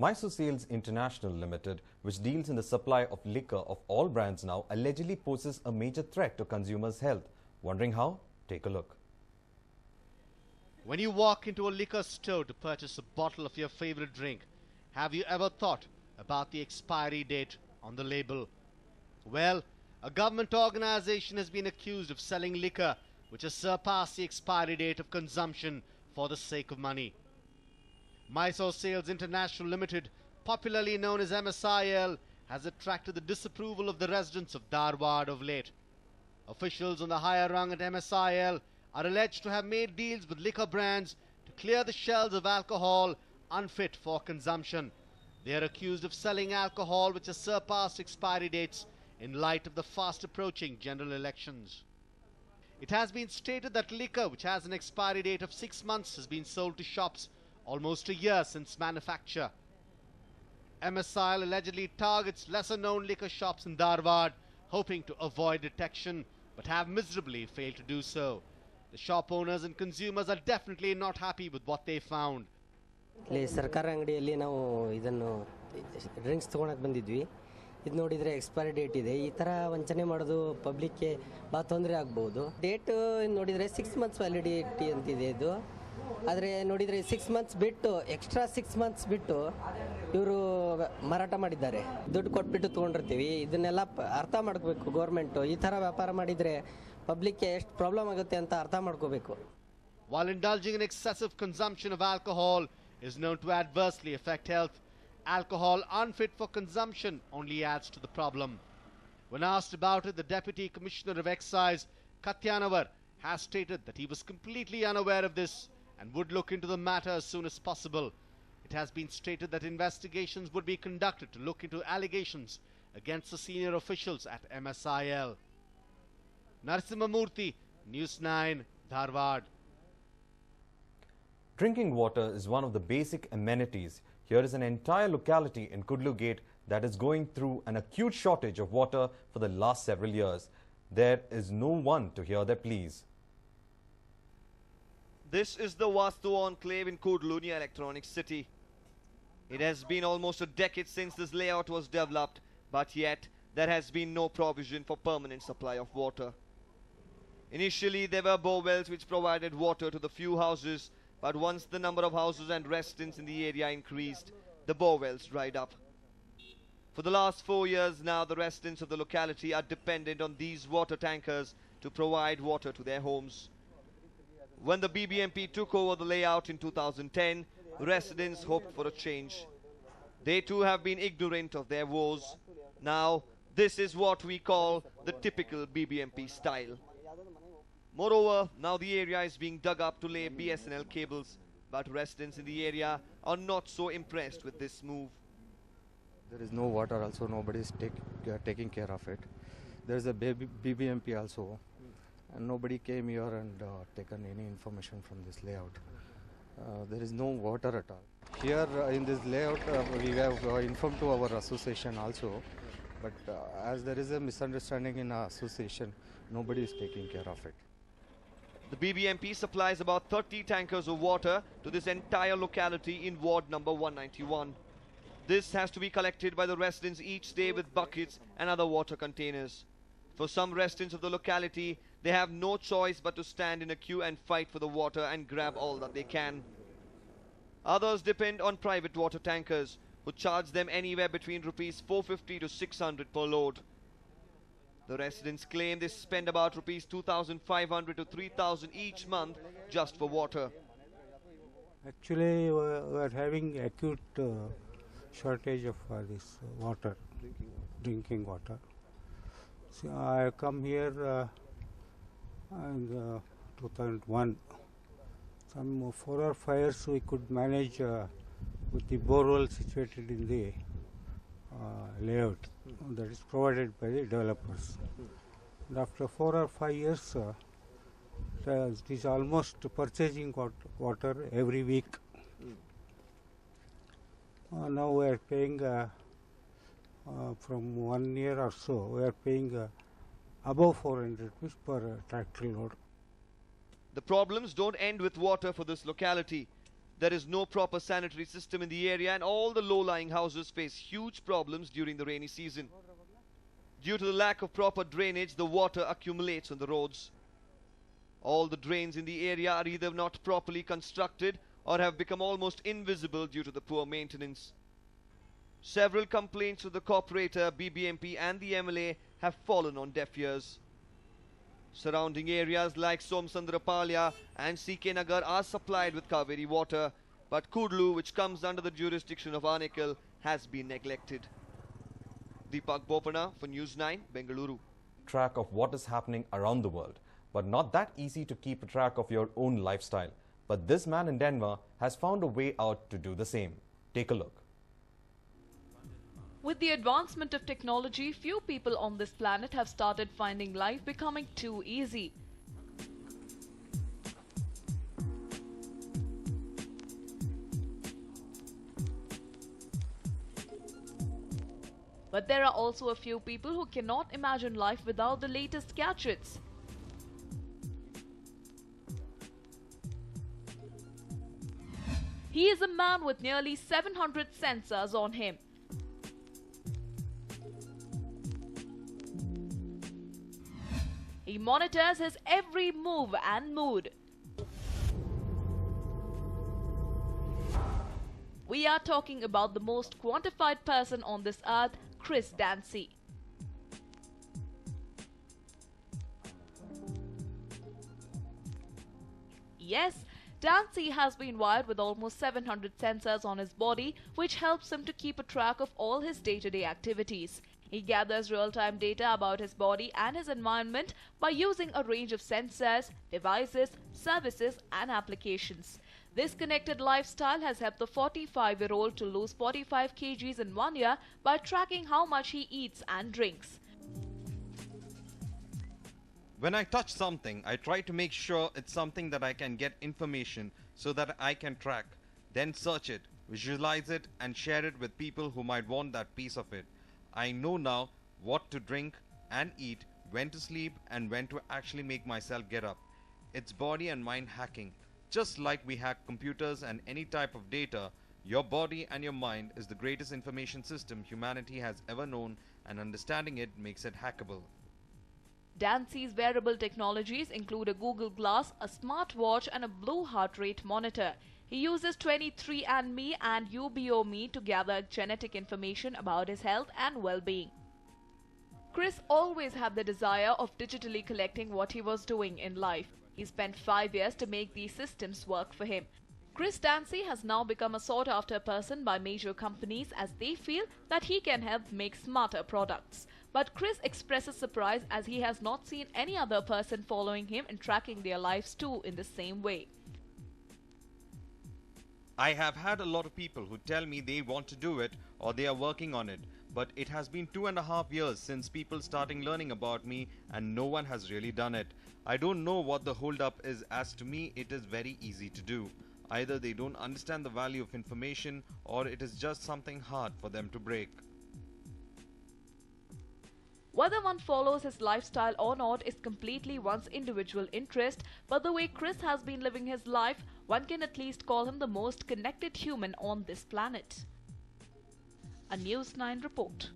Mysore Sales International Limited, which deals in the supply of liquor of all brands now, allegedly poses a major threat to consumers' health. Wondering how? Take a look. When you walk into a liquor store to purchase a bottle of your favorite drink, have you ever thought about the expiry date on the label? Well, a government organization has been accused of selling liquor which has surpassed the expiry date of consumption for the sake of money. Mysore Sales International Limited, popularly known as MSIL, has attracted the disapproval of the residents of Dharwad of late. Officials on the higher rung at MSIL are alleged to have made deals with liquor brands to clear the shelves of alcohol unfit for consumption. They are accused of selling alcohol which has surpassed expiry dates in light of the fast approaching general elections. It has been stated that liquor which has an expiry date of 6 months has been sold to shops almost a year since manufacture. MSIL allegedly targets lesser-known liquor shops in Dharwad, hoping to avoid detection, but have miserably failed to do so. The shop owners and consumers are definitely not happy with what they found. ಸರ್ಕಾರ ಅಂಗಡಿಯಲ್ಲಿ ನಾವು ಇದನ್ನು drinks ತಗೊಳಕ್ಕೆ ಬಂದಿದ್ವಿ. ಇದು ನೋಡಿದರೆ expiry date ಇದೆ. ಈ ಥರ ವಂಚನೆ ಮಾಡೋದು ಪಬ್ಲಿಕ್ಗೆ ಭಾಳ ತೊಂದರೆ ಆಗ್ಬೋದು. ಡೇಟ್ ನೋಡಿದರೆ 6 ಮಂತ್ಸ್ ವ್ಯಾಲಿಡಿಟಿ ಅಂತಿದೆ ಇದು. ಆದರೆ ನೋಡಿದರೆ 6 ಮಂತ್ಸ್ ಬಿಟ್ಟು ಎಕ್ಸ್ಟ್ರಾ 6 ಮಂತ್ಸ್ ಬಿಟ್ಟು ಇವರು ಮಾರಾಟ ಮಾಡಿದ್ದಾರೆ. ದುಡ್ಡು ಕೊಟ್ಬಿಟ್ಟು ತೊಗೊಂಡಿರ್ತೀವಿ. ಇದನ್ನೆಲ್ಲ ಅರ್ಥ ಮಾಡ್ಕೋಬೇಕು ಗೌರ್ಮೆಂಟು. ಈ ಥರ ವ್ಯಾಪಾರ ಮಾಡಿದರೆ ಪಬ್ಲಿಕ್ಗೆ ಎಷ್ಟು ಪ್ರಾಬ್ಲಮ್ ಆಗುತ್ತೆ ಅಂತ ಅರ್ಥ ಮಾಡ್ಕೋಬೇಕು. While indulging in excessive consumption of alcohol is known to adversely affect health, alcohol unfit for consumption only adds to the problem. When asked about it, the Deputy Commissioner of Excise, Katyanavar, has stated that he was completely unaware of this and would look into the matter as soon as possible. It has been stated that investigations would be conducted to look into allegations against the senior officials at MSIL. Narasimhamurthy, News9, Dharwad. Drinking water is one of the basic amenities. Here is an entire locality in Kudlu Gate that is going through an acute shortage of water for the last several years. There is no one to hear their pleas. This is the Vastu enclave in Kudlu near Electronic City. It has been almost a decade since this layout was developed, but yet there has been no provision for permanent supply of water. Initially there were borewells which provided water to the few houses, but once the number of houses and residents in the area increased, the borewells dried up. For the last 4 years now, the residents of the locality are dependent on these water tankers to provide water to their homes. When the BBMP took over the layout in 2010, residents hoped for a change. They too have been ignorant of their woes. Now, this is what we call the typical BBMP style. Moreover, now the area is being dug up to lay BSNL cables, but residents in the area are not so impressed with this move. There is no water also, nobody is taking care of it. There is a BBMP also, and nobody came here and taken any information from this layout. There is no water at all. Here in this layout, we have informed to our association also, but as there is a misunderstanding in our association, nobody is taking care of it. The BBMP supplies about 30 tankers of water to this entire locality in ward number 191. This has to be collected by the residents each day with buckets and other water containers. For some residents of the locality, they have no choice but to stand in a queue and fight for the water and grab all that they can. Others depend on private water tankers, who charge them anywhere between rupees 450 to 600 per load. The residents claim they spend about rupees 2,500 to 3,000 each month just for water. Actually, we are having acute shortage of this water, drinking water. So I come here in 2001. Some 4 or 5 years we could manage with the borewell situated in the layout that is provided by the developers. And after 4 or 5 years, it is almost purchasing water every week. Now we are paying from 1 year or so, we are paying above 400 rupees per tractor load. The problems don't end with water for this locality. there is no proper sanitary system in the area and all the low-lying houses face huge problems during the rainy season. Due to the lack of proper drainage, the water accumulates on the roads. All the drains in the area are either not properly constructed or have become almost invisible due to the poor maintenance. Several complaints to the corporator, BBMP and the MLA have fallen on deaf ears. Surrounding areas like Somsandrapalya and CK Nagar are supplied with Kaveri water, but Kudlu, which comes under the jurisdiction of Anekal, has been neglected. Deepak Bopana for News 9, Bengaluru. Track of what is happening around the world, but not that easy to keep a track of your own lifestyle. But this man in Denver has found a way out to do the same. Take a look. With the advancement of technology, few people on this planet have started finding life becoming too easy. But there are also a few people who cannot imagine life without the latest gadgets. He is a man with nearly 700 sensors on him. He monitors his every move and mood. We are talking about the most quantified person on this earth, Chris Dancy. Yes, Dancy has been wired with almost 700 sensors on his body, which helps him to keep a track of all his day-to-day activities. He gathers real-time data about his body and his environment by using a range of sensors, devices, services and applications. This connected lifestyle has helped the 45-year-old to lose 45 kgs in 1 year by tracking how much he eats and drinks. When I touch something, I try to make sure it's something that I can get information so that I can track, then search it, visualize it and share it with people who might want that piece of it. I know now what to drink and eat, when to sleep and when to actually make myself get up. It's body and mind hacking. Just like we hack computers and any type of data, your body and your mind is the greatest information system humanity has ever known, and understanding it makes it hackable. Dancy's wearable technologies include a Google Glass, a smartwatch and a blue heart rate monitor. He uses 23andMe and UBOMe to gather genetic information about his health and well-being. Chris always had the desire of digitally collecting what he was doing in life. He spent 5 years to make these systems work for him. Chris Dancy has now become a sought-after person by major companies as they feel that he can help make smarter products. But Chris expresses surprise as he has not seen any other person following him and tracking their lives too in the same way. I have had a lot of people who tell me they want to do it or they are working on it, but it has been 2.5 years since people starting learning about me and no one has really done it. I don't know what the hold-up is, as to me it is very easy to do. Either they don't understand the value of information or it is just something hard for them to break. Whether one follows his lifestyle or not is completely one's individual interest, but the way Chris has been living his life, one can at least call him the most connected human on this planet. A News 9 report.